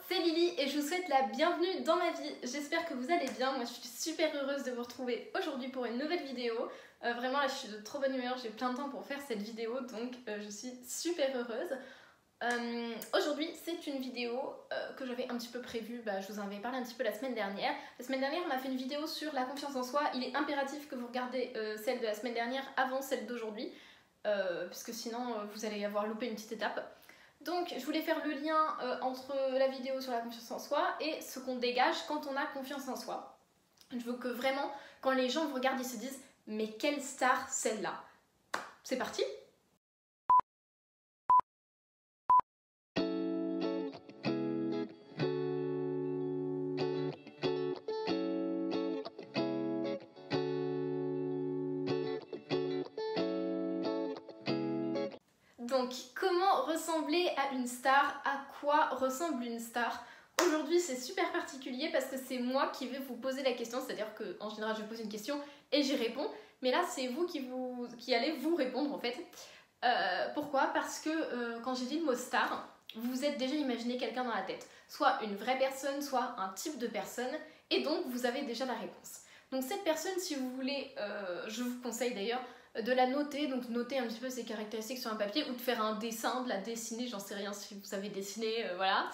c'est Lily et je vous souhaite la bienvenue dans ma vie. J'espère que vous allez bien. Moi je suis super heureuse de vous retrouver aujourd'hui pour une nouvelle vidéo. Vraiment là je suis de trop bonne humeur, j'ai plein de temps pour faire cette vidéo donc je suis super heureuse. Aujourd'hui c'est une vidéo que j'avais un petit peu prévue, je vous en avais parlé un petit peu la semaine dernière. La semaine dernière on a fait une vidéo sur la confiance en soi. Il est impératif que vous regardez celle de la semaine dernière avant celle d'aujourd'hui puisque sinon vous allez avoir loupé une petite étape. Donc je voulais faire le lien entre la vidéo sur la confiance en soi et ce qu'on dégage quand on a confiance en soi. Je veux que vraiment, quand les gens vous regardent, ils se disent « mais quelle star celle-là » C'est parti! Donc, comment ressembler à une star? À quoi ressemble une star? Aujourd'hui, c'est super particulier parce que c'est moi qui vais vous poser la question, c'est-à-dire qu'en général, je pose une question et j'y réponds, mais là, c'est vous qui allez vous répondre en fait. Pourquoi? Parce que quand j'ai dit le mot star, vous vous êtes déjà imaginé quelqu'un dans la tête. Soit une vraie personne, soit un type de personne, et donc vous avez déjà la réponse. Donc cette personne, si vous voulez, je vous conseille d'ailleurs de la noter, donc noter un petit peu ses caractéristiques sur un papier ou de faire un dessin, de la dessiner, j'en sais rien si vous savez dessiner, voilà.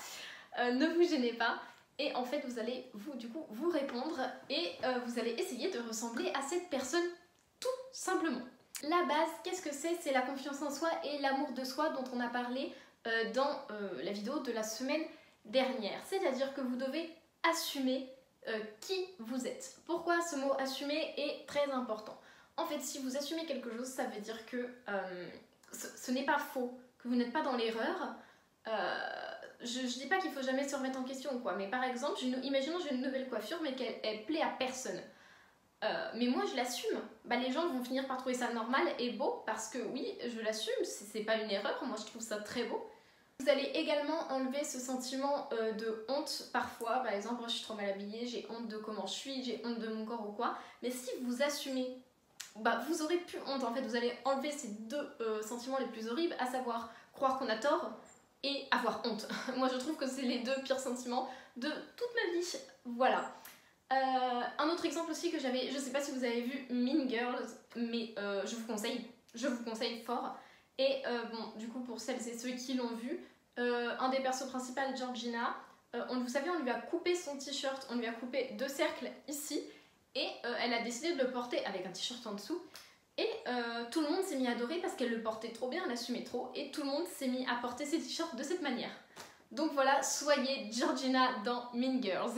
Ne vous gênez pas et en fait vous allez vous répondre et vous allez essayer de ressembler à cette personne tout simplement. La base, qu'est-ce que c'est? C'est la confiance en soi et l'amour de soi dont on a parlé dans la vidéo de la semaine dernière. C'est-à-dire que vous devez assumer qui vous êtes. Pourquoi ce mot assumer est très important? En fait, si vous assumez quelque chose, ça veut dire que ce n'est pas faux, que vous n'êtes pas dans l'erreur. Je dis pas qu'il faut jamais se remettre en question ou quoi, mais par exemple, imaginons j'ai une nouvelle coiffure mais qu'elle plaît à personne. Mais moi je l'assume, les gens vont finir par trouver ça normal et beau parce que oui, je l'assume, c'est pas une erreur, moi je trouve ça très beau. Vous allez également enlever ce sentiment de honte parfois, par exemple moi je suis trop mal habillée, j'ai honte de comment je suis, j'ai honte de mon corps ou quoi, mais si vous assumez, vous aurez plus honte en fait, vous allez enlever ces deux sentiments les plus horribles, à savoir croire qu'on a tort et avoir honte. Moi je trouve que c'est les deux pires sentiments de toute ma vie, voilà. Un autre exemple aussi que j'avais, je sais pas si vous avez vu Mean Girls, mais je vous conseille fort. Et bon, du coup pour celles et ceux qui l'ont vu, un des persos principaux, Georgina, vous savez, on lui a coupé son t-shirt, on lui a coupé 2 cercles ici, et elle a décidé de le porter avec un t-shirt en dessous. Et tout le monde s'est mis à adorer parce qu'elle le portait trop bien, elle assumait trop, et tout le monde s'est mis à porter ses t-shirts de cette manière. Donc voilà, soyez Georgina dans Mean Girls.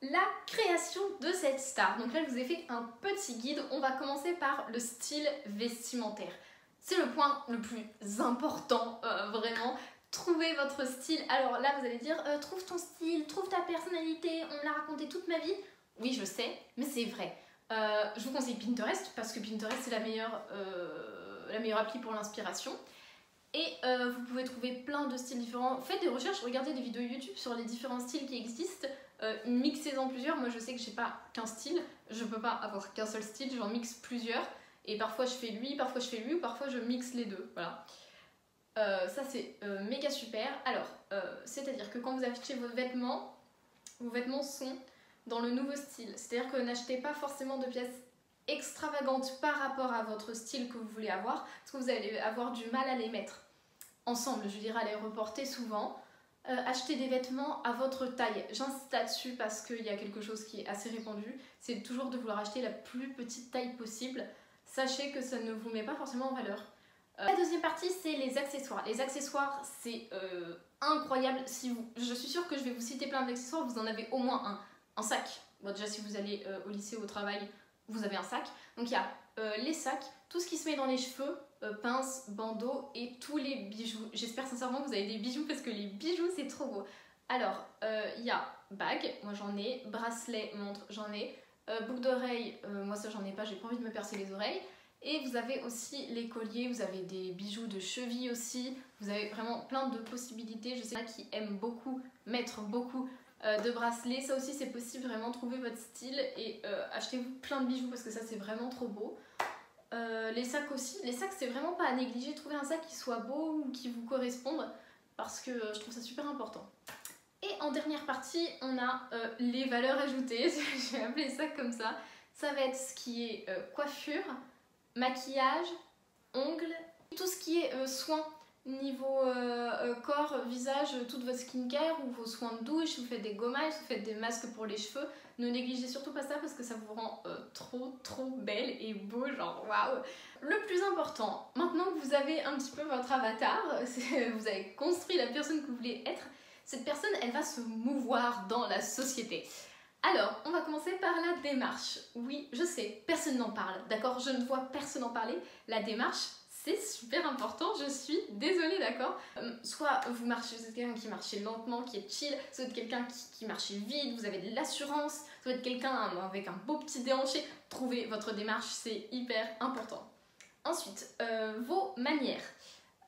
La création de cette star. Donc là, je vous ai fait un petit guide. On va commencer par le style vestimentaire. C'est le point le plus important, vraiment. Trouvez votre style. Alors là, vous allez dire, trouve ton style, trouve ta personnalité. On me l'a raconté toute ma vie. Oui, je sais, mais c'est vrai. Je vous conseille Pinterest parce que Pinterest, c'est la meilleure appli pour l'inspiration. Et vous pouvez trouver plein de styles différents. Faites des recherches, regardez des vidéos YouTube sur les différents styles qui existent. Mixez-en plusieurs. Moi je sais que j'ai pas qu'un style. Je peux pas avoir qu'un seul style, j'en mixe plusieurs. Et parfois je fais lui, parfois je fais lui, ou parfois je mixe les deux. Voilà. Ça c'est méga super. Alors, c'est-à-dire que quand vous achetez vos vêtements sont dans le nouveau style. C'est-à-dire que n'achetez pas forcément de pièces extravagantes par rapport à votre style que vous voulez avoir, parce que vous allez avoir du mal à les mettre ensemble, je dirais à les reporter souvent. Achetez des vêtements à votre taille. J'insiste là-dessus parce qu'il y a quelque chose qui est assez répandu, c'est toujours de vouloir acheter la plus petite taille possible. Sachez que ça ne vous met pas forcément en valeur. La deuxième partie, c'est les accessoires. Les accessoires, c'est incroyable. Je suis sûre que je vais vous citer plein d'accessoires, vous en avez au moins un. Un sac. Bon, déjà, si vous allez au lycée ou au travail, vous avez un sac. Donc il y a les sacs, tout ce qui se met dans les cheveux, pinces, bandeaux et tous les bijoux. J'espère sincèrement que vous avez des bijoux parce que les bijoux c'est trop beau. Alors il y a bague, moi j'en ai, bracelet, montre, j'en ai, boucle d'oreille, moi ça j'en ai pas, j'ai pas envie de me percer les oreilles. Et vous avez aussi les colliers, vous avez des bijoux de cheville aussi, vous avez vraiment plein de possibilités. Je sais qu'il y en a qui aiment beaucoup mettre beaucoup de bracelets, ça aussi c'est possible, vraiment trouver votre style et achetez-vous plein de bijoux parce que ça c'est vraiment trop beau. Les sacs aussi, les sacs c'est vraiment pas à négliger, trouvez un sac qui soit beau ou qui vous corresponde parce que je trouve ça super important. Et en dernière partie, on a les valeurs ajoutées, je vais appeler ça comme ça. Ça va être ce qui est coiffure, maquillage, ongles, tout ce qui est soins niveau corps, visage, toute votre skincare ou vos soins de douche, vous faites des gommages, vous faites des masques pour les cheveux. Ne négligez surtout pas ça parce que ça vous rend trop belle et beau, genre waouh. Le plus important, maintenant que vous avez un petit peu votre avatar, vous avez construit la personne que vous voulez être, cette personne elle va se mouvoir dans la société. Alors, on va commencer par la démarche. Oui, je sais, personne n'en parle, d'accord? Je ne vois personne en parler. La démarche, c'est super important, je suis désolée, d'accord? Soit vous êtes quelqu'un qui marche lentement, qui est chill, soit vous êtes quelqu'un qui marche vite, vous avez de l'assurance, soit vous êtes quelqu'un avec un beau petit déhanché. Trouvez votre démarche, c'est hyper important. Ensuite, vos manières.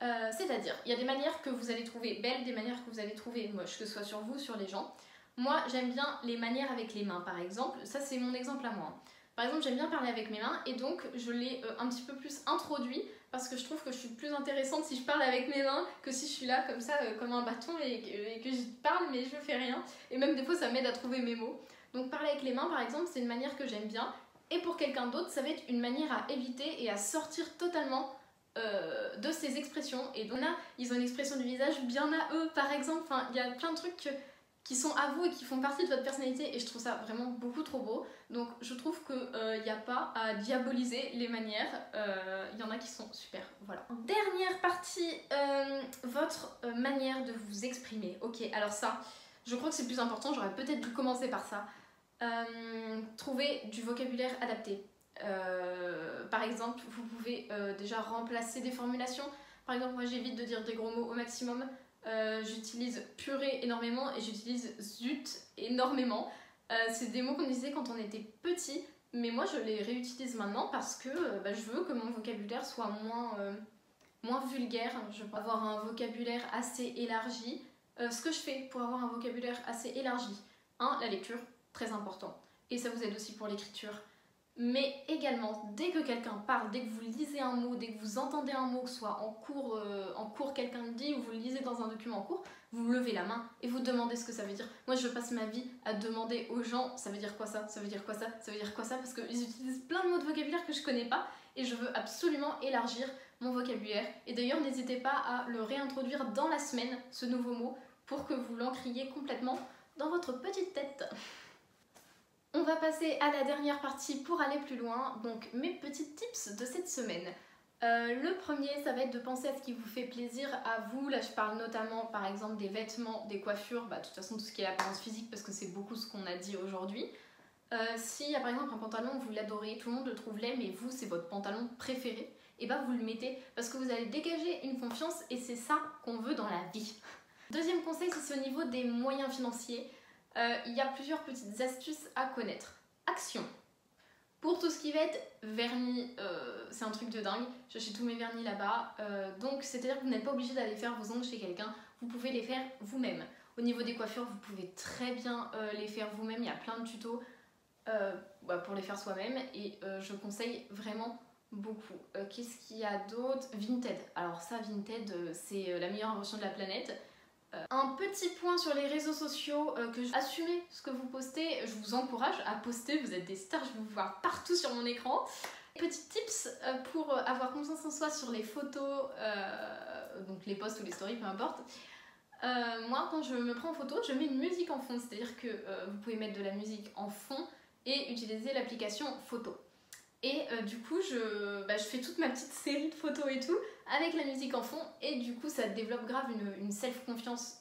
C'est-à-dire, il y a des manières que vous allez trouver belles, des manières que vous allez trouver moches, que ce soit sur vous, sur les gens. Moi, j'aime bien les manières avec les mains, par exemple. Ça, c'est mon exemple à moi. Par exemple, j'aime bien parler avec mes mains et donc je l'ai un petit peu plus introduit parce que je trouve que je suis plus intéressante si je parle avec mes mains que si je suis là comme ça, comme un bâton et que je parle mais je fais rien. Et même des fois, ça m'aide à trouver mes mots. Donc parler avec les mains, par exemple, c'est une manière que j'aime bien. Et pour quelqu'un d'autre, ça va être une manière à éviter et à sortir totalement de ces expressions. Et donc là, ils ont une expression du visage bien à eux, par exemple. Enfin, il y a plein de trucs qui sont à vous et qui font partie de votre personnalité et je trouve ça vraiment beaucoup trop beau. Donc je trouve qu'il n'y a pas à diaboliser les manières, il y en a qui sont super, voilà. Dernière partie, votre manière de vous exprimer. Ok, alors ça, je crois que c'est le plus important, j'aurais peut-être dû commencer par ça. Trouver du vocabulaire adapté. Par exemple, vous pouvez déjà remplacer des formulations. Par exemple, moi j'évite de dire des gros mots au maximum. J'utilise purée énormément et j'utilise zut énormément. C'est des mots qu'on utilisait quand on était petit, mais moi je les réutilise maintenant parce que je veux que mon vocabulaire soit moins vulgaire. Je veux avoir un vocabulaire assez élargi. Ce que je fais pour avoir un vocabulaire assez élargi, la lecture, très important. Et ça vous aide aussi pour l'écriture. Mais également, dès que quelqu'un parle, dès que vous lisez un mot, dès que vous entendez un mot, soit en cours quelqu'un le dit ou vous le lisez dans un document en cours, vous levez la main et vous demandez ce que ça veut dire. Moi je passe ma vie à demander aux gens ça veut dire quoi ça, ça veut dire quoi ça, ça veut dire quoi ça, parce qu'ils utilisent plein de mots de vocabulaire que je connais pas et je veux absolument élargir mon vocabulaire. Et d'ailleurs n'hésitez pas à le réintroduire dans la semaine, ce nouveau mot, pour que vous l'encriez complètement dans votre petite tête. On va passer à la dernière partie pour aller plus loin, donc mes petits tips de cette semaine. Le premier, ça va être de penser à ce qui vous fait plaisir à vous. Là, je parle notamment, par exemple, des vêtements, des coiffures, de toute façon, tout ce qui est l'apparence physique, parce que c'est beaucoup ce qu'on a dit aujourd'hui. S'il y a par exemple un pantalon, vous l'adorez, tout le monde le trouve laid, mais vous, c'est votre pantalon préféré, et vous le mettez parce que vous allez dégager une confiance et c'est ça qu'on veut dans la vie. Deuxième conseil, c'est au niveau des moyens financiers. Il y a plusieurs petites astuces à connaître. Action. Pour tout ce qui va être vernis, c'est un truc de dingue. J'achète tous mes vernis là-bas. Donc c'est-à-dire que vous n'êtes pas obligé d'aller faire vos ongles chez quelqu'un. Vous pouvez les faire vous-même. Au niveau des coiffures, vous pouvez très bien les faire vous-même. Il y a plein de tutos pour les faire soi-même. Et je conseille vraiment beaucoup. Qu'est-ce qu'il y a d'autre? Vinted. Alors ça, Vinted, c'est la meilleure invention de la planète. Un petit point sur les réseaux sociaux, assumez ce que vous postez, je vous encourage à poster, vous êtes des stars, je vais vous voir partout sur mon écran. Petit tips pour avoir confiance en soi sur les photos, donc les posts ou les stories, peu importe. Moi quand je me prends en photo, je mets une musique en fond, c'est-à-dire que vous pouvez mettre de la musique en fond et utiliser l'application photo. Et du coup, je fais toute ma petite série de photos et tout avec la musique en fond et du coup, ça développe grave une self-confiance,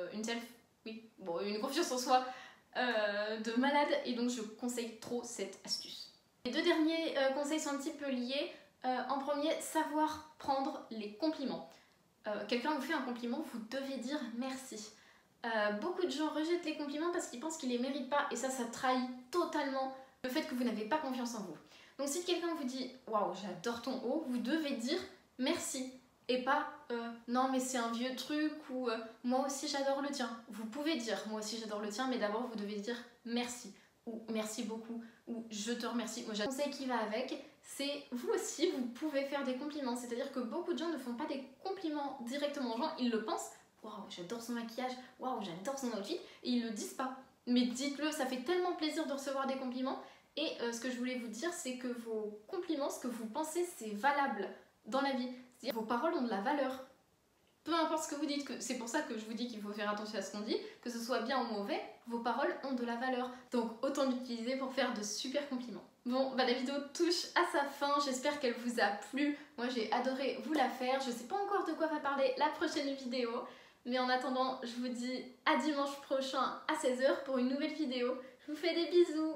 une confiance en soi de malade et donc je conseille trop cette astuce. Les deux derniers conseils sont un petit peu liés. En premier, savoir prendre les compliments. Quelqu'un vous fait un compliment, vous devez dire merci. Beaucoup de gens rejettent les compliments parce qu'ils pensent qu'ils les méritent pas et ça trahit totalement le fait que vous n'avez pas confiance en vous. Donc si quelqu'un vous dit « Waouh, j'adore ton haut », vous devez dire « merci » et pas « Non mais c'est un vieux truc » ou « Moi aussi j'adore le tien ». Vous pouvez dire « Moi aussi j'adore le tien » mais d'abord vous devez dire « merci » ou « merci beaucoup » ou « je te remercie ». Moi j'ai un conseil qui va avec, c'est vous aussi vous pouvez faire des compliments. C'est-à-dire que beaucoup de gens ne font pas des compliments directement aux gens, ils le pensent waouh, j'adore son maquillage, waouh, j'adore son outfit, et ils le disent pas. Mais dites-le, ça fait tellement plaisir de recevoir des compliments. Et ce que je voulais vous dire, c'est que vos compliments, ce que vous pensez, c'est valable dans la vie. C'est-à-dire vos paroles ont de la valeur. Peu importe ce que vous dites, c'est pour ça que je vous dis qu'il faut faire attention à ce qu'on dit, que ce soit bien ou mauvais, vos paroles ont de la valeur. Donc autant l'utiliser pour faire de super compliments. Bon, bah la vidéo touche à sa fin, j'espère qu'elle vous a plu. Moi j'ai adoré vous la faire, je sais pas encore de quoi va parler la prochaine vidéo. Mais en attendant, je vous dis à dimanche prochain à 16 h pour une nouvelle vidéo. Je vous fais des bisous.